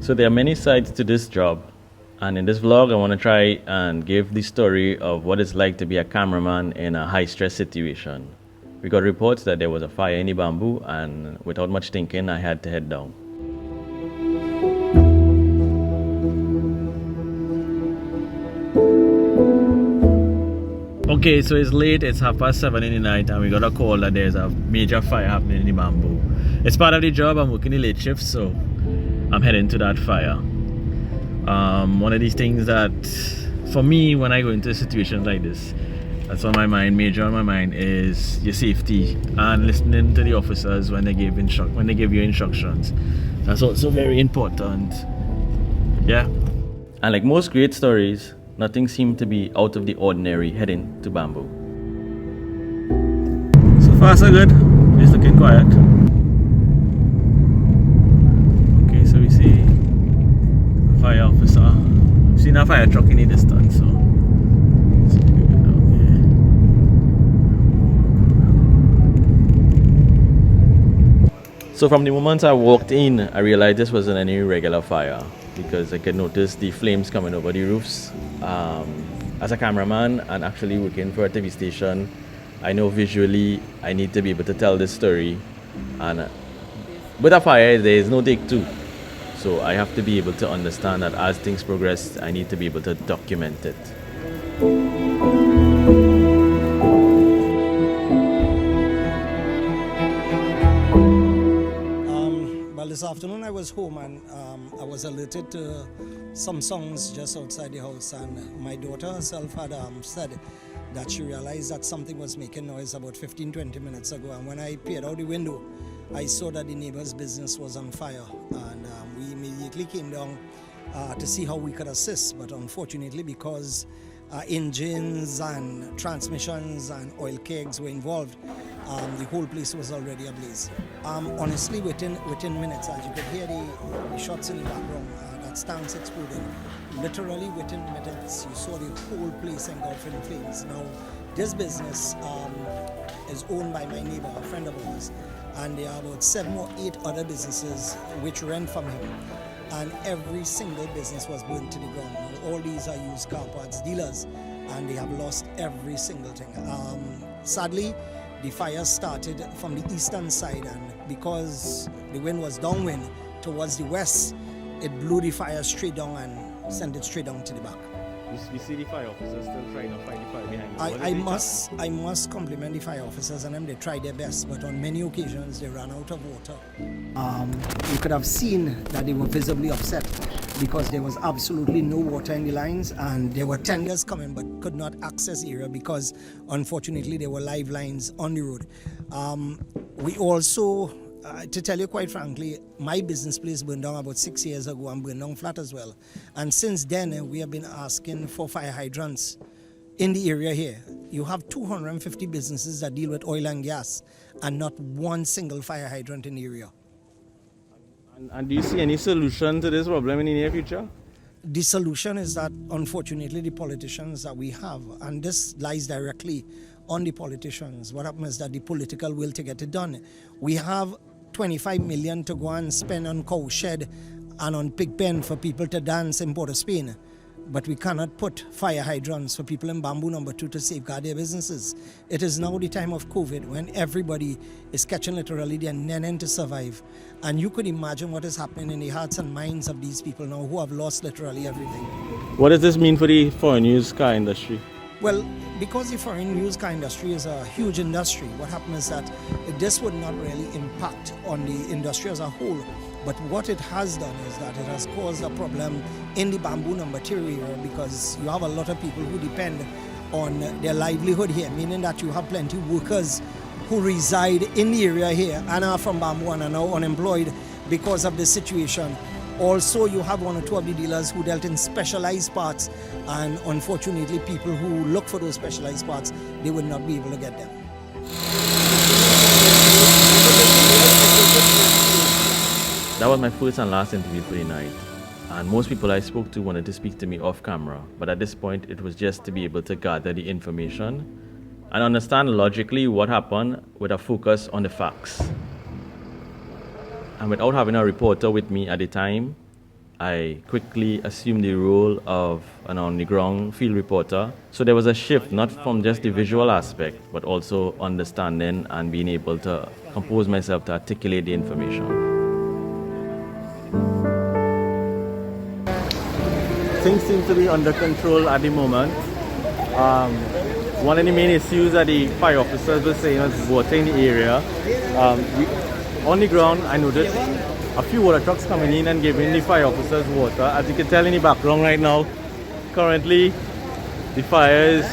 So there are many sides to this job, and in this vlog I want to try and give the story of what it's like to be a cameraman in a high-stress situation. We got reports that there was a fire in the bamboo, and without much thinking I had to head down. Okay, so it's late, it's 7:30 in the night, and we got a call that there's a major fire happening in the bamboo. It's part of the job, I'm working the late shift, so I'm heading to that fire. One of these things that, for me, when I go into situations like this, that's on my mind, major on my mind, is your safety and listening to the officers when they give you instructions. That's also very important. Yeah. And like most great stories, nothing seemed to be out of the ordinary heading to bamboo. So far so good. It's looking quiet. Fire officer. We've seen a fire truck in the distance, so it's good. Okay. So from the moment I walked in, I realized this wasn't any regular fire because I could notice the flames coming over the roofs. As a cameraman and actually working for a TV station, I know visually I need to be able to tell this story, and with a fire there is no take two. So I have to be able to understand that as things progress, I need to be able to document it. Well, this afternoon I was home and I was alerted to some songs just outside the house, and my daughter herself had said that she realized that something was making noise about 15-20 minutes ago, and when I peered out the window, I saw that the neighbor's business was on fire, and we immediately came down to see how we could assist. But unfortunately, because engines and transmissions and oil kegs were involved, the whole place was already ablaze. Honestly, within minutes, as you could hear the shots in the background, that tanks exploded. Literally within minutes, you saw the whole place engulfed in flames. Now, this business is owned by my neighbor, a friend of ours, and there are about 7 or 8 other businesses which rent from him, and every single business was burnt to the ground. Now, all these are used car parts dealers, and they have lost every single thing. Sadly, the fire started from the eastern side, and because the wind was downwind towards the west, it blew the fire straight down and sent it straight down to the back. We see the fire officers still trying to fight the fire behind you. I must compliment the fire officers and them. They tried their best, but on many occasions they ran out of water. You could have seen that they were visibly upset because there was absolutely no water in the lines, and there were tenders coming but could not access the area because unfortunately there were live lines on the road. We also, to tell you quite frankly, my business place burned down about 6 years ago and burned down flat as well. And since then, we have been asking for fire hydrants in the area here. You have 250 businesses that deal with oil and gas and not one single fire hydrant in the area. And do you see any solution to this problem in the near future? The solution is that, unfortunately, the politicians that we have, and this lies directly on the politicians. What happens is that the political will to get it done. We have 25 million to go and spend on cowshed and on pig pen for people to dance in Port of Spain, but we cannot put fire hydrants for people in Bamboo Number 2 to safeguard their businesses. It is now the time of COVID when everybody is catching literally their nenen to survive, and you could imagine what is happening in the hearts and minds of these people now who have lost literally everything. What does this mean for the foreign used car industry? Well, because the foreign used car industry is a huge industry, what happens is that this would not really impact on the industry as a whole. But what it has done is that it has caused a problem in the Bamboo Number 2 area, because you have a lot of people who depend on their livelihood here, meaning that you have plenty of workers who reside in the area here and are from Bamboo and are now unemployed because of the situation. Also, you have one or two of the dealers who dealt in specialized parts, and unfortunately, people who look for those specialized parts, they would not be able to get them. That was my first and last interview for the night, and most people I spoke to wanted to speak to me off camera, but at this point it was just to be able to gather the information and understand logically what happened with a focus on the facts. And without having a reporter with me at the time, I quickly assumed the role of an on-the-ground field reporter. So there was a shift, not from just the visual aspect, but also understanding and being able to compose myself to articulate the information. Things seem to be under control at the moment. One of the main issues that the fire officers were saying was water in the area. On the ground, I noticed a few water trucks coming in and giving the fire officers water. As you can tell in the background right now, currently the fire is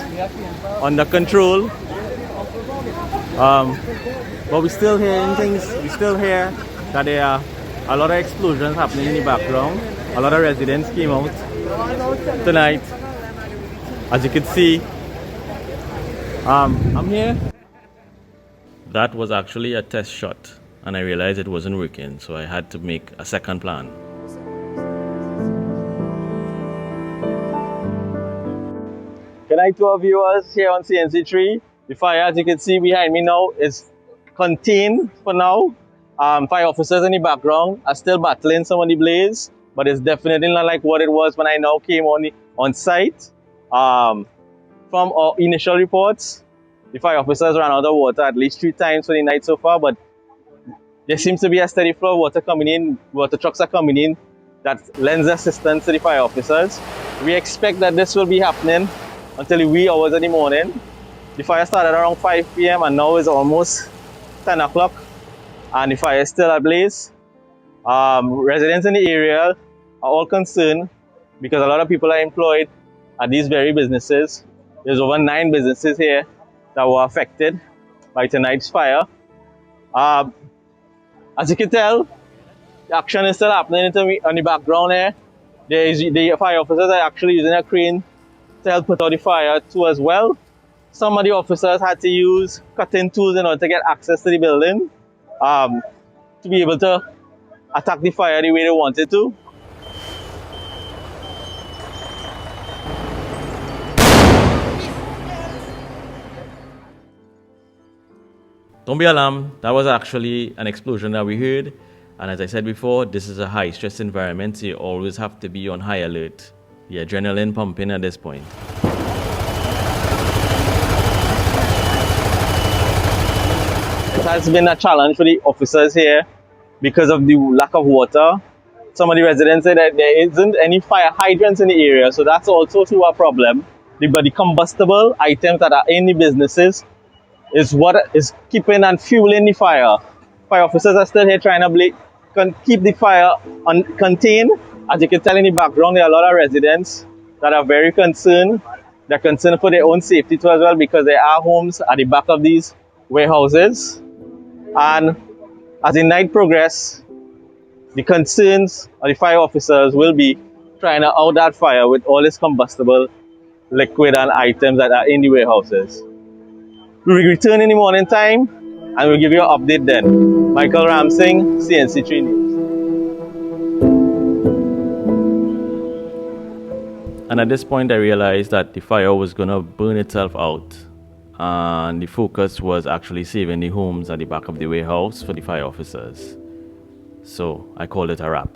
under control. But we're still hearing things. We still hear that there are a lot of explosions happening in the background. A lot of residents came out tonight. As you can see, I'm here. That was actually a test shot, and I realized it wasn't working, so I had to make a second plan. Good night to our viewers here on CNC3. The fire, as you can see behind me now, is contained for now. Fire officers in the background are still battling some of the blaze, but it's definitely not like what it was when I now came on site. From our initial reports, the fire officers ran out of water at least 3 times for the night so far, but there seems to be a steady flow of water coming in. Water trucks are coming in that lends assistance to the fire officers. We expect that this will be happening until the wee hours of the morning. The fire started around 5 p.m. and now is almost 10 o'clock, and the fire is still ablaze. Residents in the area are all concerned because a lot of people are employed at these very businesses. There's over 9 businesses here that were affected by tonight's fire. As you can tell, the action is still happening on the background here. The fire officers are actually using a crane to help put out the fire too as well. Some of the officers had to use cutting tools in order to get access to the building to be able to attack the fire the way they wanted to. Don't be alarmed, that was actually an explosion that we heard. And as I said before, this is a high stress environment, so you always have to be on high alert. The adrenaline pumping at this point. It has been a challenge for the officers here because of the lack of water. Some of the residents say that there isn't any fire hydrants in the area, so that's also a problem. But the combustible items that are in the businesses is what is keeping and fueling the fire. Fire officers are still here trying to keep the fire contained. As you can tell in the background, there are a lot of residents that are very concerned. They're concerned for their own safety too as well, because there are homes at the back of these warehouses. And as the night progresses, the concerns of the fire officers will be trying to out that fire with all this combustible liquid and items that are in the warehouses. We will return in the morning time and we'll give you an update then. Michael Ramsing, CNC3 News. And at this point I realized that the fire was going to burn itself out, and the focus was actually saving the homes at the back of the warehouse for the fire officers. So I called it a wrap.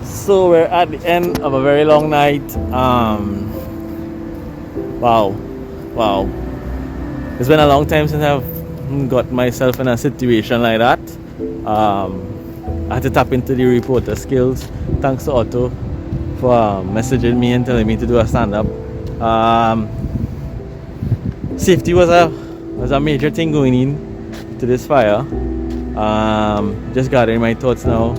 So we're at the end of a very long night. Wow. It's been a long time since I've got myself in a situation like that. I had to tap into the reporter skills. Thanks to Otto for messaging me and telling me to do a stand-up. Safety was a major thing going in to this fire. Just gathering my thoughts now.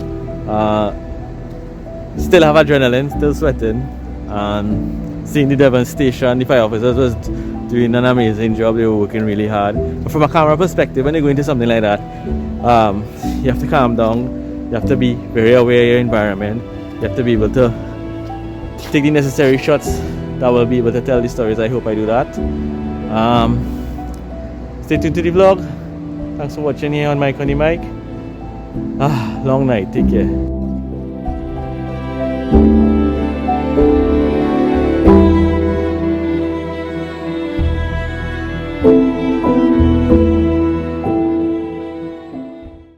Still have adrenaline, still sweating. Seeing the devastation the fire officers was doing an amazing job. They were working really hard. But from a camera perspective, when you go into something like that, you have to calm down. You have to be very aware of your environment. You have to be able to take the necessary shots that will be able to tell the stories. I hope I do that. Stay tuned to the vlog. Thanks for watching here on Mike on the Mic. Long night. Take care.